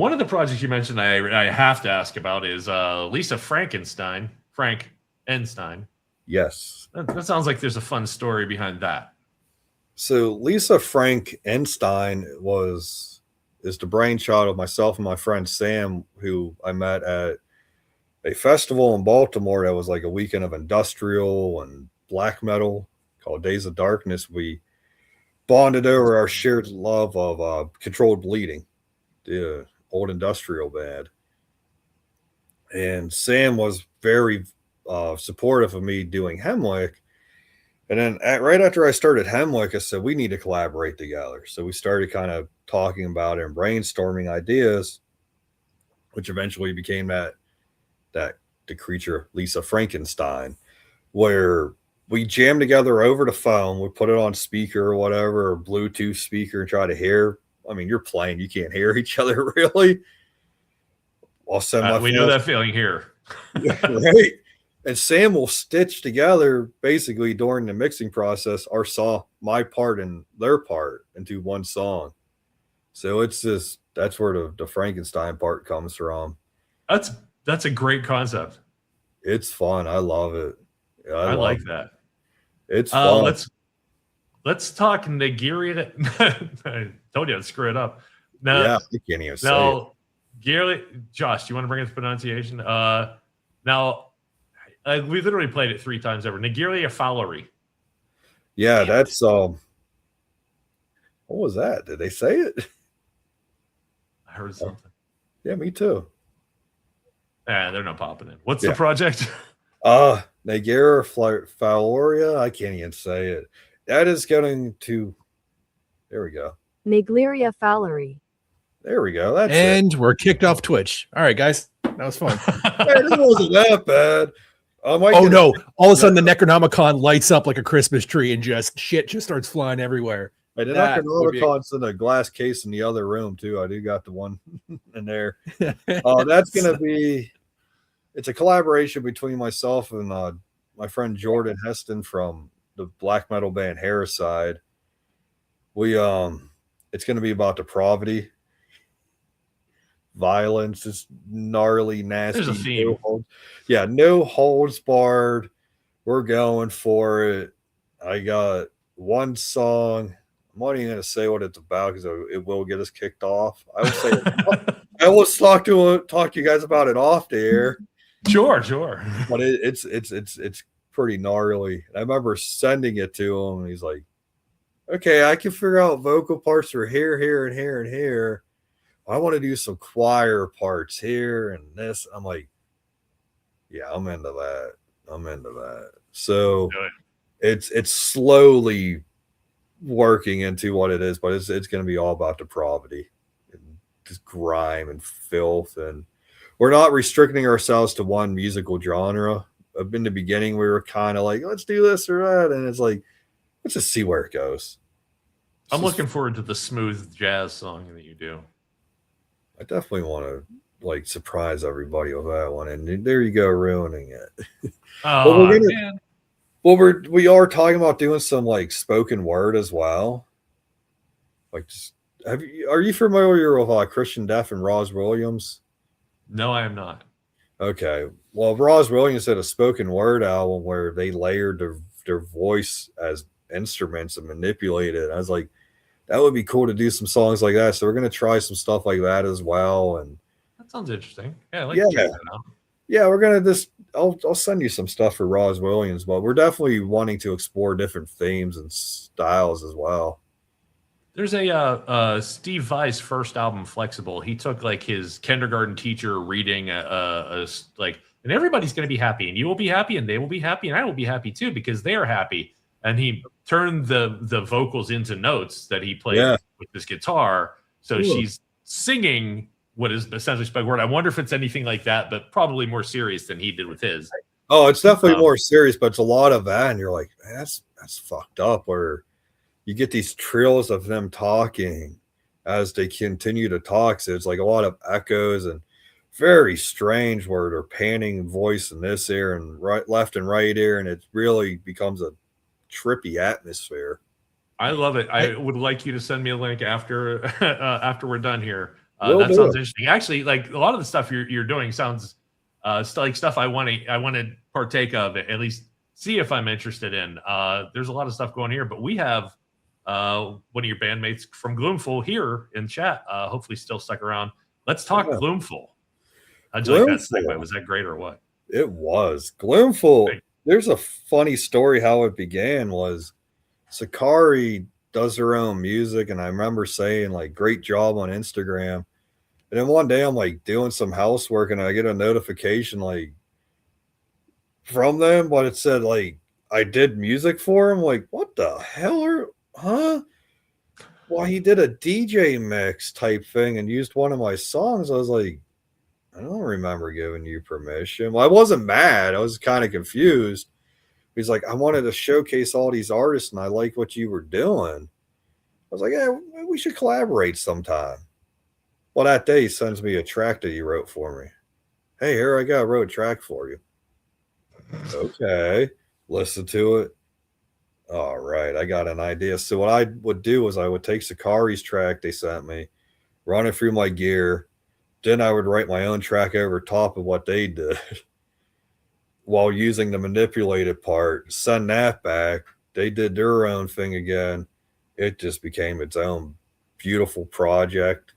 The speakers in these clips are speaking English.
one of the projects you mentioned I have to ask about is Lisa Frankenstein. Frankenstein. Yes. That sounds like there's a fun story behind that. So Lisa Frankenstein is the brainchild of myself and my friend Sam, who I met at a festival in Baltimore that was like a weekend of industrial and black metal called Days of Darkness. We bonded over our shared love of Controlled Bleeding, the old industrial band. And Sam was very supportive of me doing Hemwick. And then right after I started Hemwick, I said, we need to collaborate together. So we started kind of talking about it and brainstorming ideas, which eventually became the creature Lisa Frankenstein, where we jammed together over the phone. We put it on speaker or whatever, or Bluetooth speaker, and try to hear. I mean, you're playing, you can't hear each other really. I'll send my we know that feeling here. Right. And Sam will stitch together basically during the mixing process our song, my part and their part, into one song. So it's just that's where the Frankenstein part comes from. That's a great concept. It's fun. I love it. I like that. It's fun. Let's talk Naegleria. I told you I'd screw it up. Now, yeah, I can't even say it. Josh, do you want to bring in the pronunciation? Now, we literally played it 3 times over. Naegleria Fowleri. Yeah, that's what was that? Did they say it? I heard something. Yeah, me too. They're not popping in. What's the project? Naegleria Fowleri. I can't even say it. That is going to. There we go. Naegleria Fowleri. There we go. That's and we're kicked off Twitch. All right, guys. That was fun. It wasn't that bad. Oh no! All of a sudden, the Necronomicon lights up like a Christmas tree, and shit just starts flying everywhere. Hey, the Necronomicon's in a glass case in the other room too. I do got the one in there. That's gonna be. It's a collaboration between myself and my friend Jordan Heston from the black metal band Hereside. It's gonna be about depravity, violence. It's gnarly, nasty. There's a theme. No holds barred. We're going for it. I got one song. I'm not even going to say what it's about because it will get us kicked off. I will say I will talk to you guys about it off the air. Sure. But it's pretty gnarly. I remember sending it to him, and he's like, "Okay, I can figure out vocal parts for here, and here, and here. I want to do some choir parts here and this." I'm like, yeah, I'm into that. So it's slowly working into what it is, but it's going to be all about depravity and just grime and filth. And we're not restricting ourselves to one musical genre. In the beginning, we were kind of like, let's do this or that. And it's like, let's just see where it goes. I'm looking forward to the smooth jazz song that you do. I definitely want to surprise everybody with that one, and there you go, ruining it. Man. We are talking about doing some spoken word as well. Are you familiar with Christian Death and Roz Williams? No, I am not. Okay, well, Roz Williams had a spoken word album where they layered their voice as instruments and manipulated it. I was like, that would be cool to do some songs like that. So we're going to try some stuff like that as well. And that sounds interesting. Yeah, to check that out. Yeah, we're going to I'll send you some stuff for Roz Williams, but we're definitely wanting to explore different themes and styles as well. There's a Steve Vai's first album, Flexible. He took his kindergarten teacher reading and everybody's going to be happy, and you will be happy, and they will be happy, and I will be happy too because they are happy. And he turned the vocals into notes that he played with his guitar. So she's singing what is essentially spoken word. I wonder if it's anything like that, but probably more serious than he did with his. Oh, it's definitely more serious, but it's a lot of that. And you're like, man, that's fucked up. Where you get these trills of them talking as they continue to talk. So it's like a lot of echoes and very strange where they're panning voice in this ear and left and right ear. And it really becomes a trippy atmosphere. I love it. I would like you to send me a link after we're done here That sounds interesting. Actually, like a lot of the stuff you're doing sounds like stuff I want to partake of, at least see if I'm interested in. There's a lot of stuff going here, but we have one of your bandmates from Gloomful here in chat. Hopefully, still stuck around. Let's talk Gloomful. How'd you like that segue? Was that great or what? It was. Gloomful. Great. There's a funny story how it began was Sakari does her own music, and I remember saying like great job on Instagram. And then one day I'm like doing some housework and I get a notification like from them, but it said like I did music for him. Like, what the hell huh? Well, he did a DJ mix type thing and used one of my songs. I was like, I don't remember giving you permission. Well, I wasn't mad. I was kind of confused. He's like, I wanted to showcase all these artists and I like what you were doing. I was like, yeah, we should collaborate sometime. Well, that day he sends me a track that he wrote for me. Hey, here I wrote a track for you. Okay. Listen to it. All right. I got an idea. So what I would do is I would take Sakari's track they sent me, run it through my gear. Then I would write my own track over top of what they did while using the manipulated part, send that back. They did their own thing again. It just became its own beautiful project.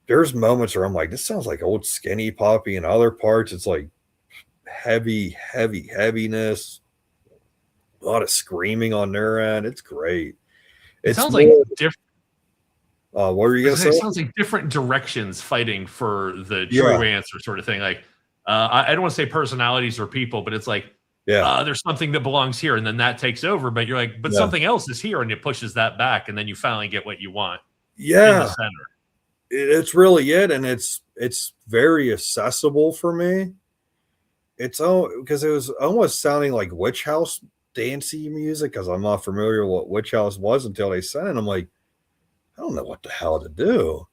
There's moments where I'm like, this sounds like old Skinny Puppy, and other parts it's like heaviness, a lot of screaming on their end. It's great. It sounds like different. What were you gonna say? It sounds like different directions fighting for the true answer, sort of thing. Like I don't want to say personalities or people, but it's like there's something that belongs here, and then that takes over. But you're like, but something else is here, and it pushes that back, and then you finally get what you want. Yeah, in the center. It's really it, and it's very accessible for me. It's because it was almost sounding like Witch House dancey music, because I'm not familiar with what Witch House was until they sent it. I'm like, I don't know what the hell to do.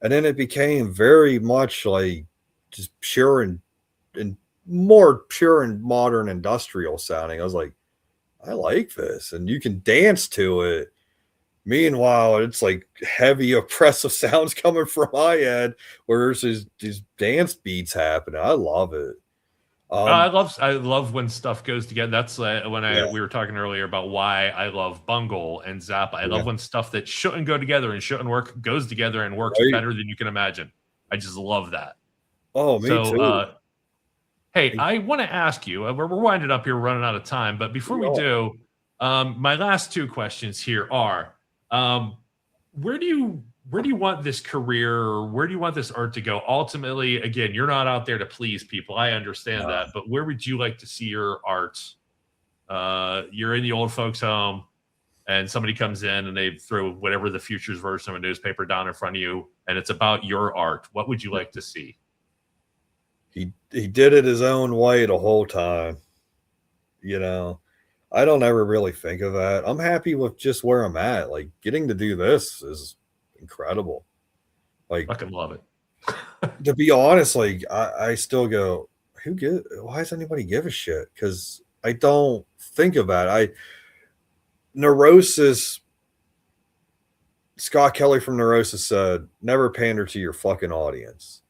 And then it became very much like just pure and more pure and modern industrial sounding. I was like, I like this. And you can dance to it. Meanwhile, it's like heavy, oppressive sounds coming from my head where there's these dance beats happening. I love it. I love when stuff goes together. That's when we were talking earlier about why I love Bungle and Zappa. I love when stuff that shouldn't go together and shouldn't work goes together and works better than you can imagine. I just love that. Oh, me too. Hey, I want to ask you. We're winding up here, running out of time. But before we do, my last two questions here are: where do you want this career, or where do you want this art to go? Ultimately, again, you're not out there to please people. I understand that, but where would you like to see your art? You're in the old folks' home, and somebody comes in and they throw whatever the future's version of a newspaper down in front of you, and it's about your art. What would you like to see? He did it his own way the whole time. You know, I don't ever really think of that. I'm happy with just where I'm at. Like, getting to do this is incredible. Like, fucking love it. To be honest, like I still go, why does anybody give a shit? Because I don't think about it. Neurosis, Scott Kelly from Neurosis said, never pander to your fucking audience.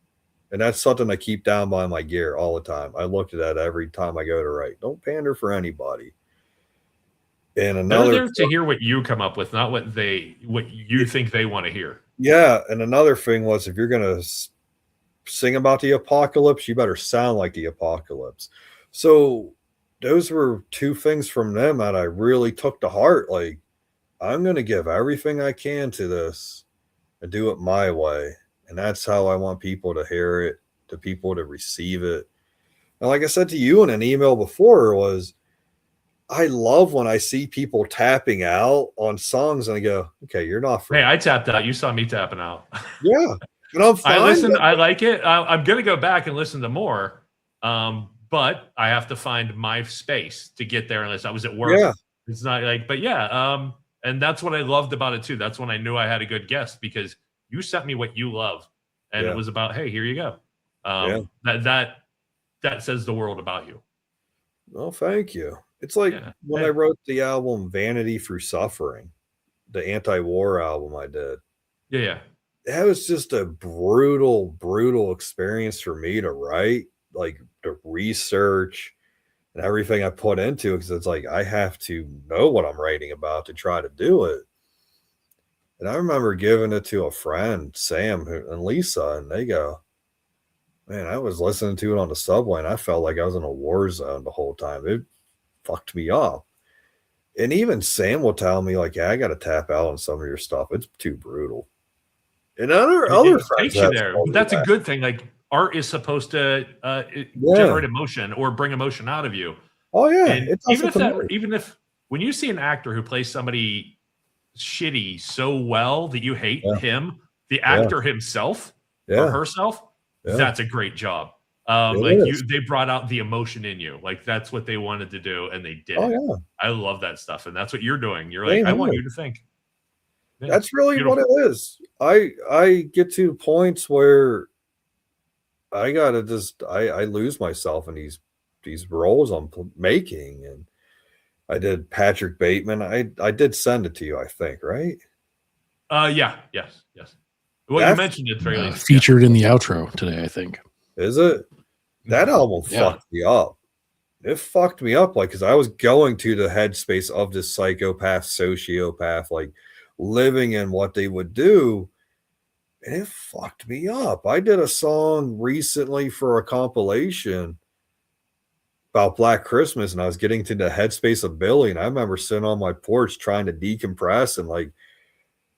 And that's something I keep down by my gear all the time. I look at that every time I go to write. Don't pander for anybody. And another, they're there to hear what you come up with, not what you think they want to hear. Yeah, and another thing was, if you're gonna sing about the apocalypse, you better sound like the apocalypse. So those were two things from them that I really took to heart. Like, I'm gonna give everything I can to this and do it my way, and that's how I want people to hear it, to people to receive it. And like I said to you in an email before, was I love when I see people tapping out on songs and I go, okay, you're not free. Hey, I tapped out. You saw me tapping out. Yeah. And I'm fine. I like it. I'm going to go back and listen to more. But I have to find my space to get there unless I was at work. Yeah. It's not like, but yeah. And that's what I loved about it too. That's when I knew I had a good guest, because you sent me what you love. And it was about, hey, here you go. That says the world about you. Well, thank you. It's like when I wrote the album Vanity Through Suffering, the anti-war album I did. Yeah. that was just a brutal experience for me to write, like the research and everything I put into it, because it's like I have to know what I'm writing about to try to do it. And I remember giving it to a friend, Sam and Lisa, and they go, man, I was listening to it on the subway and I felt like I was in a war zone the whole time. It fucked me up. And even Sam will tell me, like, yeah, I got to tap out on some of your stuff. It's too brutal. And other It friends takes you have there. told me That's a that. good thing. Like art is supposed to Yeah. generate emotion or bring emotion out of you. Oh yeah. And It does it to me. even if when you see an actor who plays somebody shitty so well that you hate Yeah. him, the actor himself or Yeah. herself, Yeah. that's a great job. It Like is. they brought out the emotion in you. Like that's what they wanted to do, and they did Oh it. yeah. I love that stuff, and that's what you're doing. You're like, Same I want here. you to think. Yeah, That's really what beautiful. it is. I get to points where I gotta just I lose myself in these roles I'm making. And I did Patrick Bateman. I did send it to you, I think, right? Yeah, yes. Well, you That's mentioned it very least. Featured in the outro today, I think. is it? That album Yeah. fucked me up. It fucked me up, like, because I was going to the headspace of this psychopath, sociopath, like living in what they would do, and it fucked me up. I did a song recently for a compilation about Black Christmas, and I was getting to the headspace of Billy, and I remember sitting on my porch trying to decompress, and like,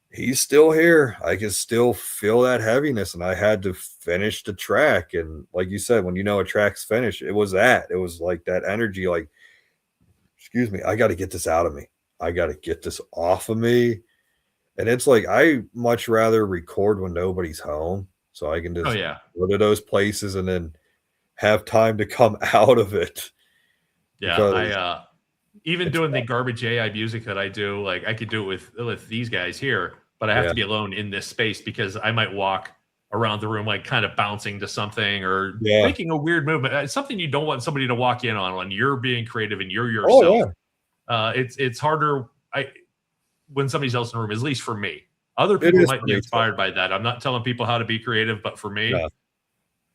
he's still here. I can still feel that heaviness, and I had to finish the track. And like you said, when you know a track's finished, it was that. It was like that energy, like, excuse me, I got to get this out of me. I got to get this off of me. And it's like I much rather record when nobody's home, so I can Oh just yeah, go to those places and then have time to come out of it. yeah. Because Even it's doing the garbage AI music that I do, like I could do it with these guys here, but I have Yeah. to be alone in this space because I might walk around the room like kind of bouncing to something or Yeah. making a weird movement. It's something you don't want somebody to walk in on when you're being creative and you're Oh yourself. yeah, It's harder when somebody's else in the room, at least for me. Other it people is might for be me too. inspired by that. I'm not telling people how to be creative, but for me, Yeah.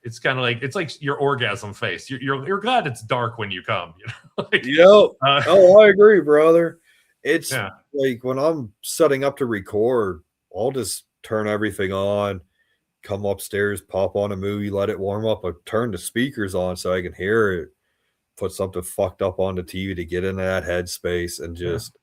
it's kind of like it's like your orgasm face. You're glad it's dark when you come. You know? Like, Yep. Oh, I agree, brother. It's yeah. like when I'm setting up to record, I'll just turn everything on, come upstairs, pop on a movie, let it warm up. I turn the speakers on so I can hear it, put something fucked up on the TV to get into that headspace and just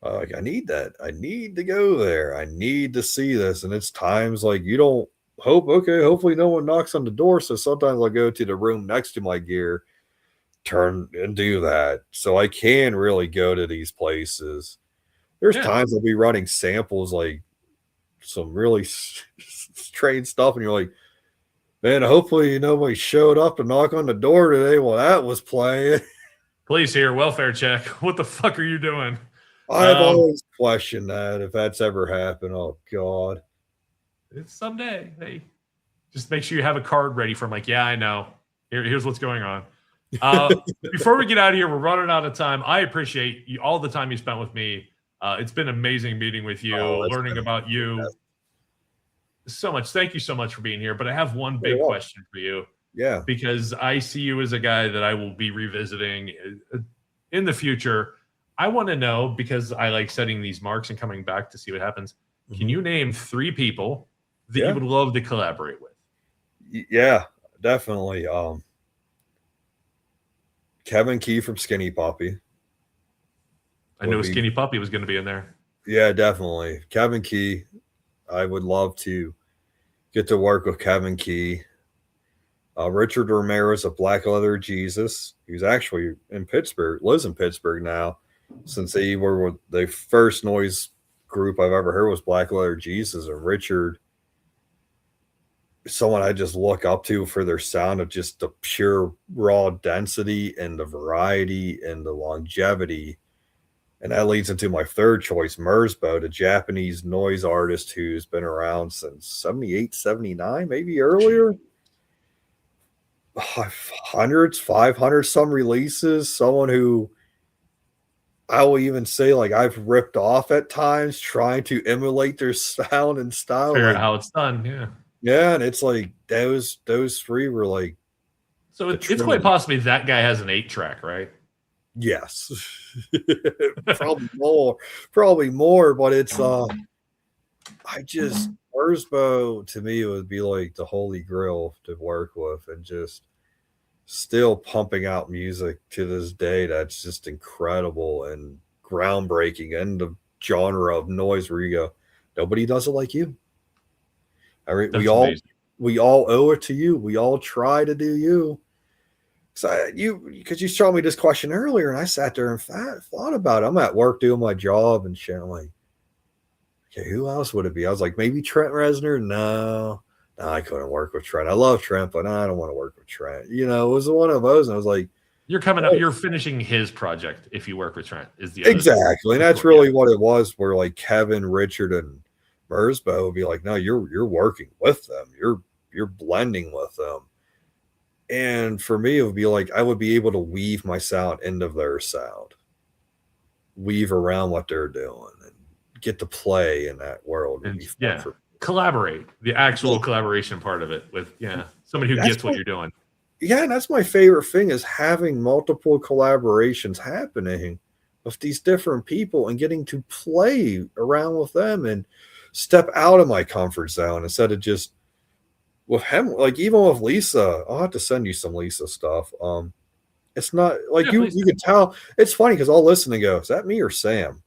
like I need that. I need to go there. I need to see this. And it's times like you don't hope, okay, hopefully no one knocks on the door. So sometimes I'll go to the room next to my gear, turn and do that. So I can really go to these places. There's Yeah. times I'll be running samples like some really strange stuff, and you're like, man, hopefully nobody showed up to knock on the door today while that was playing. Police here, welfare check. What the fuck are you doing? I've always questioned that if that's ever happened. Oh God. It's someday. Hey, just make sure you have a card ready from like, yeah, I know. Here's what's going on. Before we get out of here, we're running out of time. I appreciate you all the time you spent with me. It's been amazing meeting with you, learning about you. So much. Thank you so much for being here. But I have one big question for you. Yeah. Because I see you as a guy that I will be revisiting in the future. I want to know, because I like setting these marks and coming back to see what happens. Can you name 3 people that you would love to collaborate with? Yeah, definitely. Kevin Key from Skinny Puppy. I knew Skinny Puppy was going to be in there. Yeah, definitely. Kevin Key. I would love to get to work with Kevin Key. Richard Ramirez of Black Leather Jesus, who's actually in Pittsburgh, lives in Pittsburgh now, since they were the first noise group I've ever heard was Black Leather Jesus. And Richard, someone I just look up to for their sound of just the pure raw density and the variety and the longevity. And that leads into my third choice, Merzbow, the Japanese noise artist who's been around since 78, 79, maybe earlier. Hundreds, 500 some releases. Someone who I will even say, like, I've ripped off at times trying to emulate their sound and style. Figure out Like, how it's done. Yeah. yeah, and it's like those three were like, So the it's quite trinity. possibly that guy has an 8-track, right? Yes, probably more, but it's I just Wurzbo to me would be like the holy grail to work with, and just still pumping out music to this day that's just incredible and groundbreaking in the genre of noise where you go, nobody does it like you. I mean, That's amazing. we all owe it to you. We all try to do you. So because you showed me this question earlier, and I sat there and thought about it. I'm at work doing my job and shit. I'm like, okay, who else would it be? I was like, maybe Trent Reznor. No, I couldn't work with Trent. I love Trent, but I don't want to work with Trent. You know, it was one of those. And I was like, You're coming up. You're finishing his project if you work with Trent. Is the other exactly, and that's really what it was. Where like Kevin, Richard, and Merzbow would be like, no, you're working with them. You're blending with them. And for me, it would be like I would be able to weave my sound into their sound, weave around what they're doing, and get to play in that world. And, collaborate, the actual collaboration part of it with somebody who gets what you're doing. Yeah, and that's my favorite thing, is having multiple collaborations happening with these different people and getting to play around with them and step out of my comfort zone instead of just with him. Like even with Lisa, I'll have to send you some Lisa stuff. It's not like you can tell. It's funny because I'll listen and go, is that me or Sam?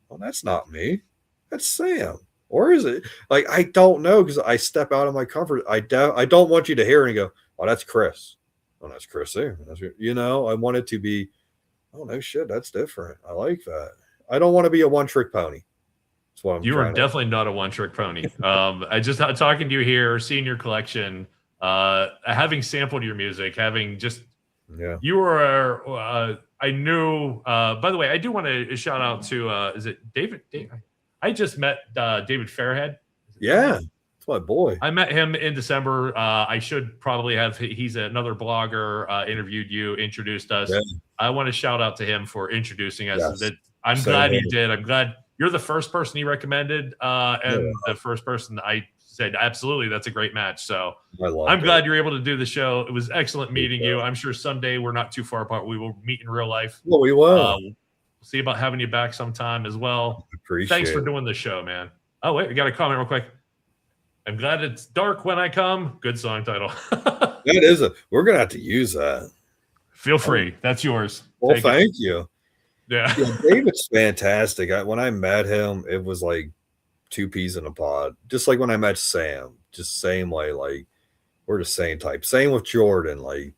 Well, that's not me. That's Sam. Or is it? Like, I don't know, because I step out of my comfort. I don't want you to hear it and go, oh, that's Chris. Oh, that's Chris there. I want it to be, oh, no shit, that's different. I like that. I don't want to be a one-trick pony. That's what You are definitely not a one-trick pony. I just talking to you here, seeing your collection, having sampled your music, having just, you are, I knew, by the way, I do want to shout out to, is it David? I just met David Fairhead. Yeah, that's my boy. I met him in December. I should probably have. He's another blogger. Interviewed you, introduced us. Yeah. I want to shout out to him for introducing us. Yes. I'm glad you did. I'm glad you're the first person he recommended, and the first person I said absolutely, that's a great match. So I'm glad you're able to do the show. It was excellent meeting you. I'm sure someday we're not too far apart. We will meet in real life. Well, we will. See about having you back sometime as well. Thanks for doing the show, man. Oh, wait, we got a comment real quick. I'm glad it's dark when I come. Good song title. That is we're going to have to use that. Feel free. That's yours. Well, thank you. Yeah. David's fantastic. When I met him, it was like two peas in a pod. Just like when I met Sam. Just same way, like we're the same type. Same with Jordan. Like,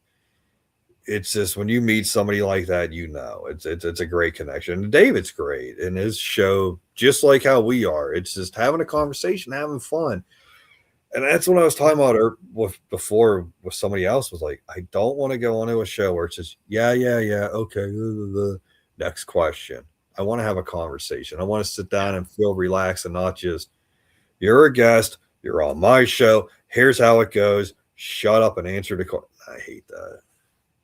it's just when you meet somebody like that, it's a great connection. And David's great, and his show, just like how we are, it's just having a conversation, having fun. And that's what I was talking about before with somebody else, was like, I don't want to go onto a show where it's just okay, next question. I want to have a conversation. I want to sit down and feel relaxed, and not just, you're a guest, you're on my show, here's how it goes, shut up and answer the question. I hate that.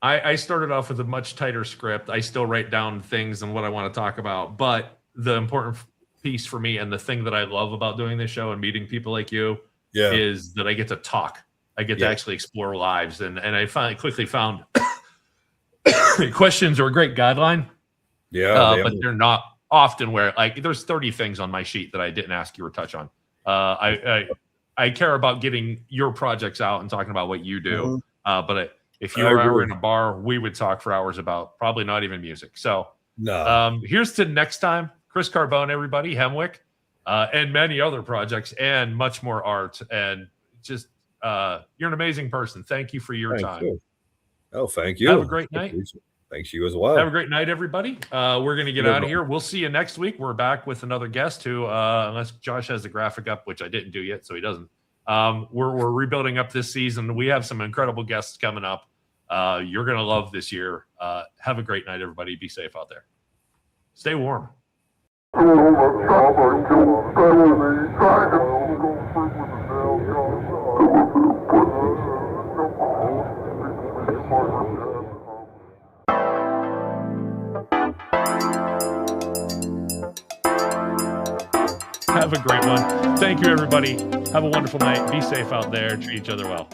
I started off with a much tighter script. I still write down things and what I want to talk about. But the important piece for me, and the thing that I love about doing this show and meeting people like you, is that I get to talk. I get to actually explore lives. And I finally quickly found questions are a great guideline. Yeah. But they're not often where, like, there's 30 things on my sheet that I didn't ask you or touch on. I care about getting your projects out and talking about what you do. But if you were in a bar, we would talk for hours about probably not even music. So here's to next time. Chris Carbone, everybody, Hemwick, and many other projects, and much more art. And just, you're an amazing person. Thank you for your time. You. Oh, thank you. Have a great night. Thanks, you as well. Have a great night, everybody. We're going to get out of here. We'll see you next week. We're back with another guest who, unless Josh has the graphic up, which I didn't do yet, so he doesn't. We're rebuilding up this season. We have some incredible guests coming up. You're going to love this year. Have a great night, everybody. Be safe out there. Stay warm. Have a great one. Thank you, everybody. Have a wonderful night. Be safe out there. Treat each other well.